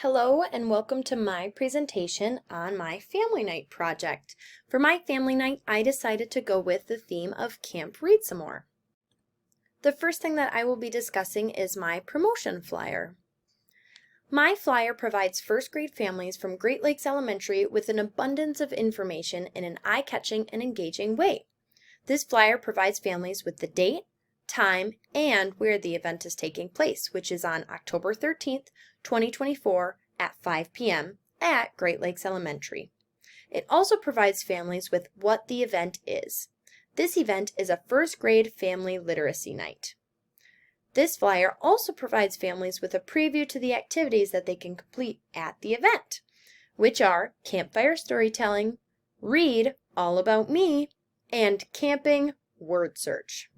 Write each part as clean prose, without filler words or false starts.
Hello and welcome to my presentation on my family night project. For my family night, I decided to go with the theme of Camp Read Some More. The first thing that I will be discussing is my promotion flyer. My flyer provides first grade families from Great Lakes Elementary with an abundance of information in an eye-catching and engaging way. This flyer provides families with the date, time, and where the event is taking place, which is on October 13th, 2024 at 5 p.m. at Great Lakes Elementary. It also provides families with what the event is. This event is a first grade family literacy night. This flyer also provides families with a preview to the activities that they can complete at the event, which are campfire storytelling, read all about me, and camping word search.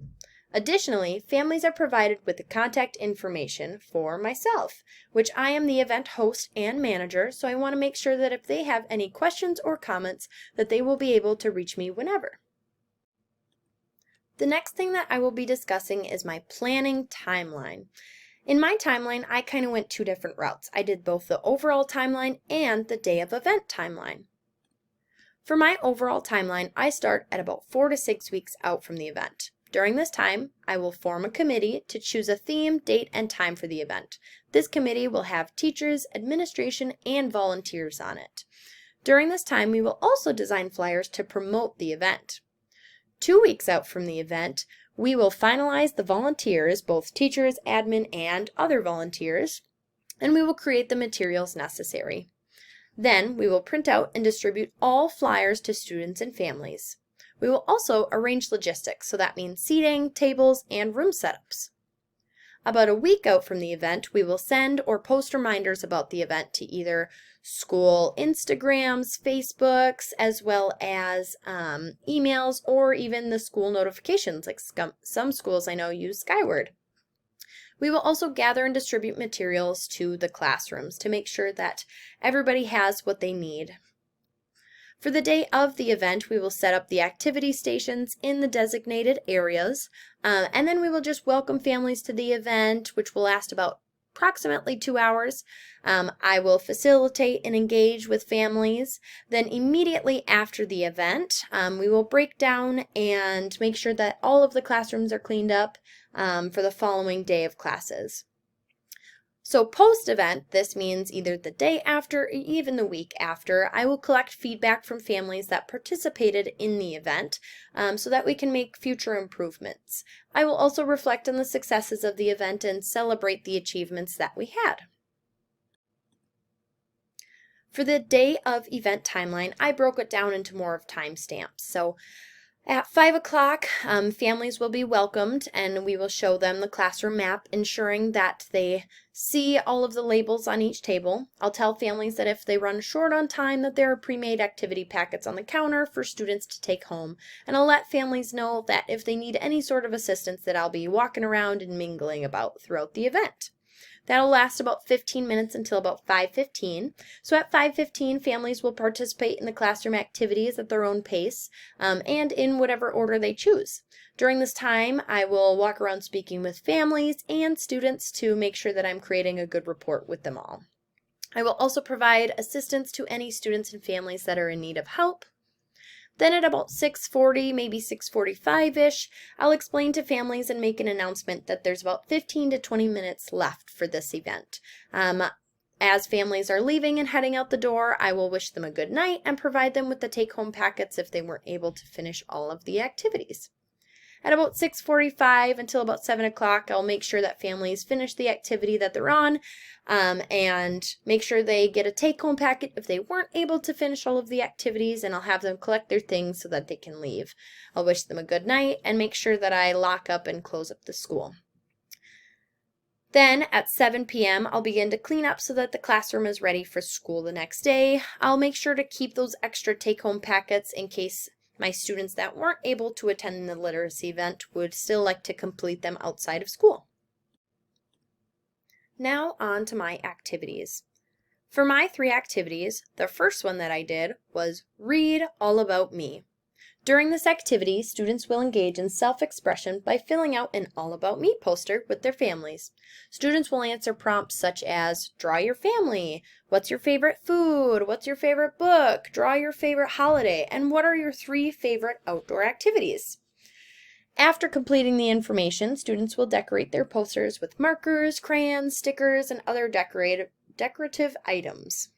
Additionally, families are provided with the contact information for myself, which I am the event host and manager, so I want to make sure that if they have any questions or comments, that they will be able to reach me whenever. The next thing that I will be discussing is my planning timeline. In my timeline, I kind of went two different routes. I did both the overall timeline and the day of event timeline. For my overall timeline, I start at about 4 to 6 weeks out from the event. During this time, I will form a committee to choose a theme, date, and time for the event. This committee will have teachers, administration, and volunteers on it. During this time, we will also design flyers to promote the event. 2 weeks out from the event, we will finalize the volunteers, both teachers, admin, and other volunteers, and we will create the materials necessary. Then we will print out and distribute all flyers to students and families. We will also arrange logistics, so that means seating, tables, and room setups. About a week out from the event, we will send or post reminders about the event to either school Instagrams, Facebooks, as well as emails, or even the school notifications, like some schools I know use Skyward. We will also gather and distribute materials to the classrooms to make sure that everybody has what they need. For the day of the event, we will set up the activity stations in the designated areas, and then we will just welcome families to the event, which will last about approximately 2 hours. I will facilitate and engage with families. Then immediately after the event, we will break down and make sure that all of the classrooms are cleaned up for the following day of classes. So post-event, this means either the day after or even the week after, I will collect feedback from families that participated in the event so that we can make future improvements. I will also reflect on the successes of the event and celebrate the achievements that we had. For the day of event timeline, I broke it down into more of timestamps. So at 5 o'clock, families will be welcomed and we will show them the classroom map, ensuring that they see all of the labels on each table. I'll tell families that if they run short on time, that there are pre-made activity packets on the counter for students to take home. And I'll let families know that if they need any sort of assistance, that I'll be walking around and mingling about throughout the event. That'll last about 15 minutes until about 5:15. So at 5:15, families will participate in the classroom activities at their own pace and in whatever order they choose. During this time, I will walk around speaking with families and students to make sure that I'm creating a good rapport with them all. I will also provide assistance to any students and families that are in need of help. Then at about 6:40, maybe 6:45-ish, I'll explain to families and make an announcement that there's about 15 to 20 minutes left for this event. As families are leaving and heading out the door, I will wish them a good night and provide them with the take-home packets if they weren't able to finish all of the activities. At about 6:45 until about 7 o'clock, I'll make sure that families finish the activity that they're on and make sure they get a take-home packet if they weren't able to finish all of the activities, and I'll have them collect their things so that they can leave. I'll wish them a good night and make sure that I lock up and close up the school. Then at 7 p.m., I'll begin to clean up so that the classroom is ready for school the next day. I'll make sure to keep those extra take-home packets in case my students that weren't able to attend the literacy event would still like to complete them outside of school. Now on to my activities. For my 3 activities, the first one that I did was read all about me. During this activity, students will engage in self-expression by filling out an All About Me poster with their families. Students will answer prompts such as, draw your family, what's your favorite food, what's your favorite book, draw your favorite holiday, and what are your 3 favorite outdoor activities. After completing the information, students will decorate their posters with markers, crayons, stickers, and other decorative items.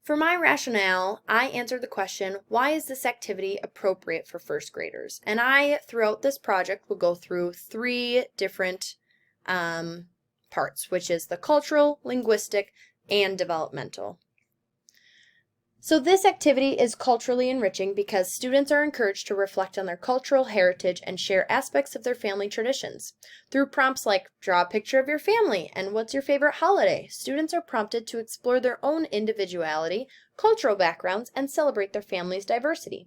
For my rationale, I answered the question, why is this activity appropriate for first graders? And I, throughout this project, will go through 3 different parts, which is the cultural, linguistic, and developmental. So this activity is culturally enriching because students are encouraged to reflect on their cultural heritage and share aspects of their family traditions. Through prompts like, draw a picture of your family and what's your favorite holiday, students are prompted to explore their own individuality, cultural backgrounds, and celebrate their family's diversity.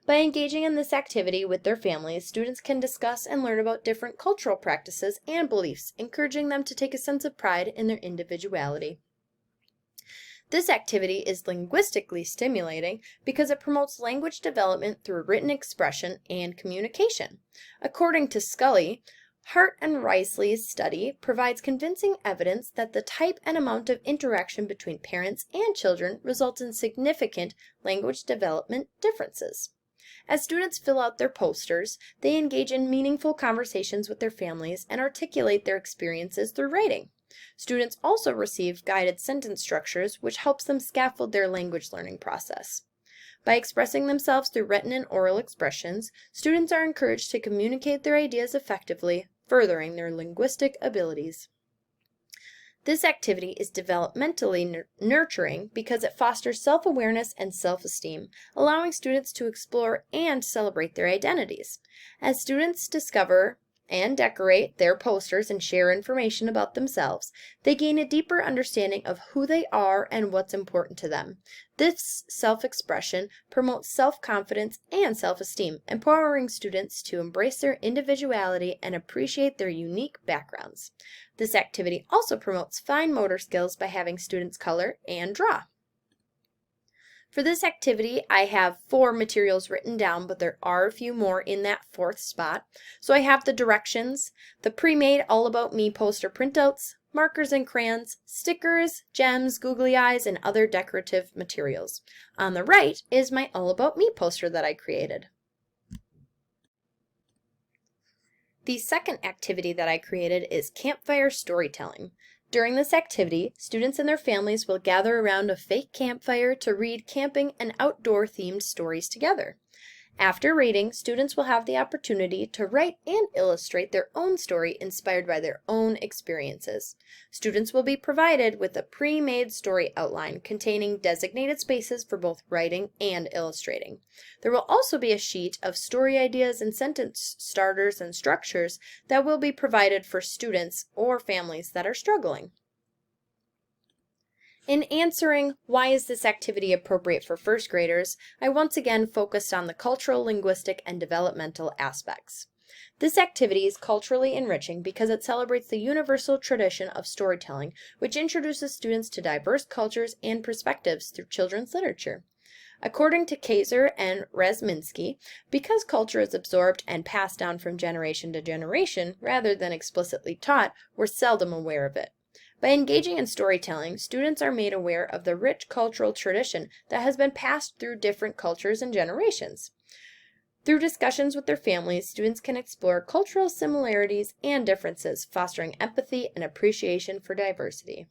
By engaging in this activity with their families, students can discuss and learn about different cultural practices and beliefs, encouraging them to take a sense of pride in their individuality. This activity is linguistically stimulating because it promotes language development through written expression and communication. According to Scully, Hart and Risley's study provides convincing evidence that the type and amount of interaction between parents and children results in significant language development differences. As students fill out their posters, they engage in meaningful conversations with their families and articulate their experiences through writing. Students also receive guided sentence structures, which helps them scaffold their language learning process. By expressing themselves through written and oral expressions, students are encouraged to communicate their ideas effectively, furthering their linguistic abilities. This activity is developmentally nurturing because it fosters self-awareness and self-esteem, allowing students to explore and celebrate their identities. As students discover and decorate their posters and share information about themselves, they gain a deeper understanding of who they are and what's important to them. This self-expression promotes self-confidence and self-esteem, empowering students to embrace their individuality and appreciate their unique backgrounds. This activity also promotes fine motor skills by having students color and draw. For this activity, I have 4 materials written down, but there are a few more in that 4th spot. So I have the directions, the pre-made All About Me poster printouts, markers and crayons, stickers, gems, googly eyes, and other decorative materials. On the right is my All About Me poster that I created. The second activity that I created is campfire storytelling. During this activity, students and their families will gather around a fake campfire to read camping and outdoor-themed stories together. After reading, students will have the opportunity to write and illustrate their own story inspired by their own experiences. Students will be provided with a pre-made story outline containing designated spaces for both writing and illustrating. There will also be a sheet of story ideas and sentence starters and structures that will be provided for students or families that are struggling. In answering why is this activity appropriate for first graders, I once again focused on the cultural, linguistic, and developmental aspects. This activity is culturally enriching because it celebrates the universal tradition of storytelling, which introduces students to diverse cultures and perspectives through children's literature. According to Kaiser and Resminski, because culture is absorbed and passed down from generation to generation rather than explicitly taught, we're seldom aware of it. By engaging in storytelling, students are made aware of the rich cultural tradition that has been passed through different cultures and generations. Through discussions with their families, students can explore cultural similarities and differences, fostering empathy and appreciation for diversity.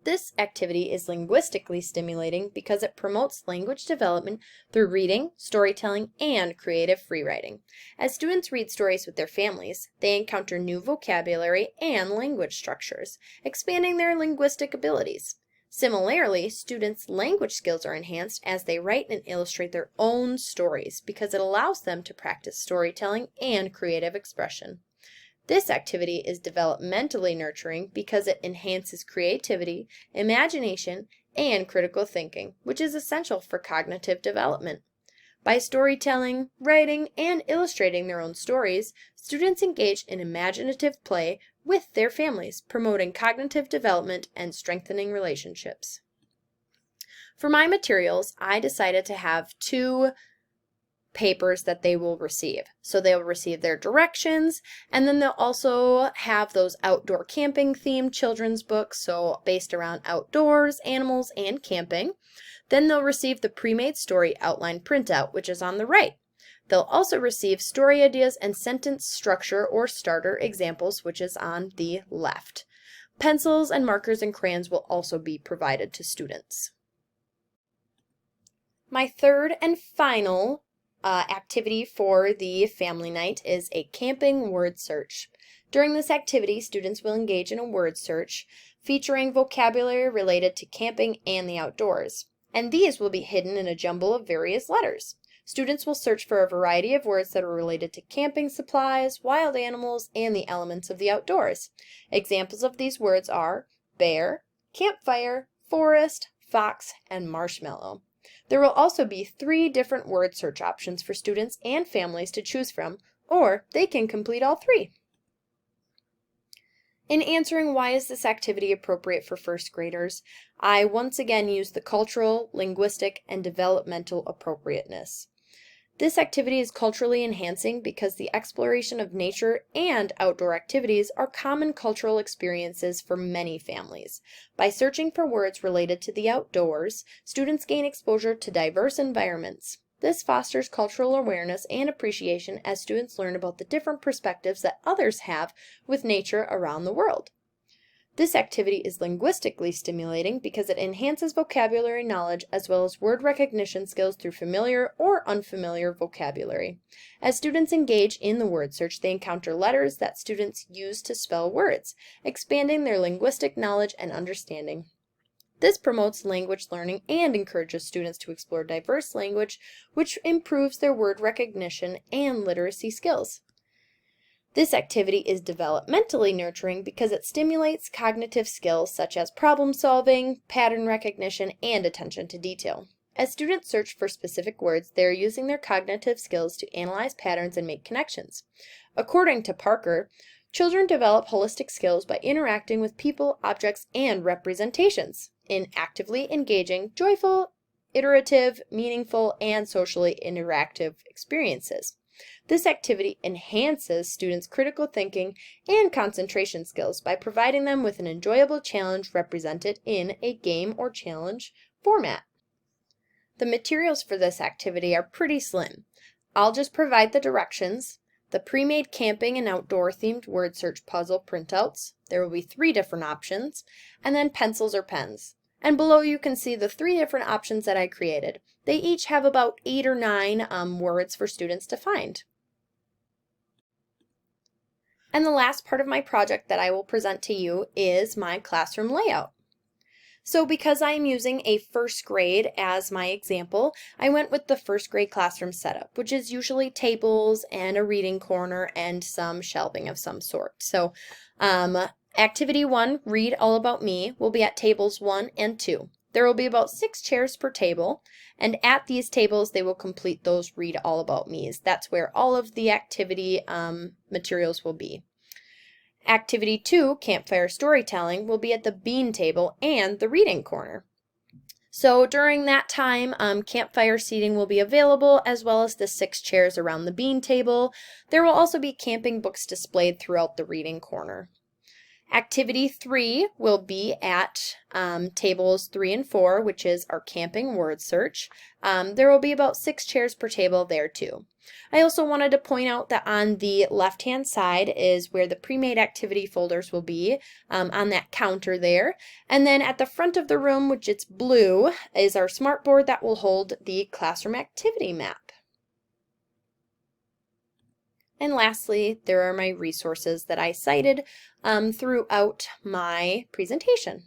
This activity is linguistically stimulating because it promotes language development through reading, storytelling, and creative freewriting. As students read stories with their families, they encounter new vocabulary and language structures, expanding their linguistic abilities. Similarly, students' language skills are enhanced as they write and illustrate their own stories because it allows them to practice storytelling and creative expression. This activity is developmentally nurturing because it enhances creativity, imagination, and critical thinking, which is essential for cognitive development. By storytelling, writing, and illustrating their own stories, students engage in imaginative play with their families, promoting cognitive development and strengthening relationships. For my materials, I decided to have 2 papers that they will receive. So they'll receive their directions, and then they'll also have those outdoor camping themed children's books, so based around outdoors, animals, and camping. Then they'll receive the pre-made story outline printout, which is on the right. They'll also receive story ideas and sentence structure or starter examples, which is on the left. Pencils and markers and crayons will also be provided to students. My third and final activity for the family night is a camping word search. During this activity, students will engage in a word search featuring vocabulary related to camping and the outdoors, and these will be hidden in a jumble of various letters. Students will search for a variety of words that are related to camping supplies, wild animals, and the elements of the outdoors. Examples of these words are bear, campfire, forest, fox, and marshmallow. There will also be 3 different word search options for students and families to choose from, or they can complete all 3. In answering why is this activity appropriate for first graders, I once again used the cultural, linguistic, and developmental appropriateness. This activity is culturally enhancing because the exploration of nature and outdoor activities are common cultural experiences for many families. By searching for words related to the outdoors, students gain exposure to diverse environments. This fosters cultural awareness and appreciation as students learn about the different perspectives that others have with nature around the world. This activity is linguistically stimulating because it enhances vocabulary knowledge as well as word recognition skills through familiar or unfamiliar vocabulary. As students engage in the word search, they encounter letters that students use to spell words, expanding their linguistic knowledge and understanding. This promotes language learning and encourages students to explore diverse language, which improves their word recognition and literacy skills. This activity is developmentally nurturing because it stimulates cognitive skills such as problem solving, pattern recognition, and attention to detail. As students search for specific words, they are using their cognitive skills to analyze patterns and make connections. According to Parker, children develop holistic skills by interacting with people, objects, and representations in actively engaging, joyful, iterative, meaningful, and socially interactive experiences. This activity enhances students' critical thinking and concentration skills by providing them with an enjoyable challenge represented in a game or challenge format. The materials for this activity are pretty slim. I'll just provide the directions, the pre-made camping and outdoor themed word search puzzle printouts. There will be 3 different options, and then pencils or pens. And below you can see the 3 different options that I created. They each have about 8 or 9 words for students to find. And the last part of my project that I will present to you is my classroom layout. So because I am using a first grade as my example, I went with the first grade classroom setup, which is usually tables and a reading corner and some shelving of some sort. So Activity 1, Read All About Me, will be at tables 1 and 2. There will be about 6 chairs per table, and at these tables they will complete those Read All About Me's. That's where all of the activity materials will be. Activity 2, Campfire Storytelling, will be at the bean table and the reading corner. So during that time, campfire seating will be available, as well as the 6 chairs around the bean table. There will also be camping books displayed throughout the reading corner. Activity 3 will be at tables 3 and 4, which is our camping word search. There will be about 6 chairs per table there too. I also wanted to point out that on the left-hand side is where the pre-made activity folders will be on that counter there. And then at the front of the room, which it's blue, is our smartboard that will hold the classroom activity map. And lastly, there are my resources that I cited throughout my presentation.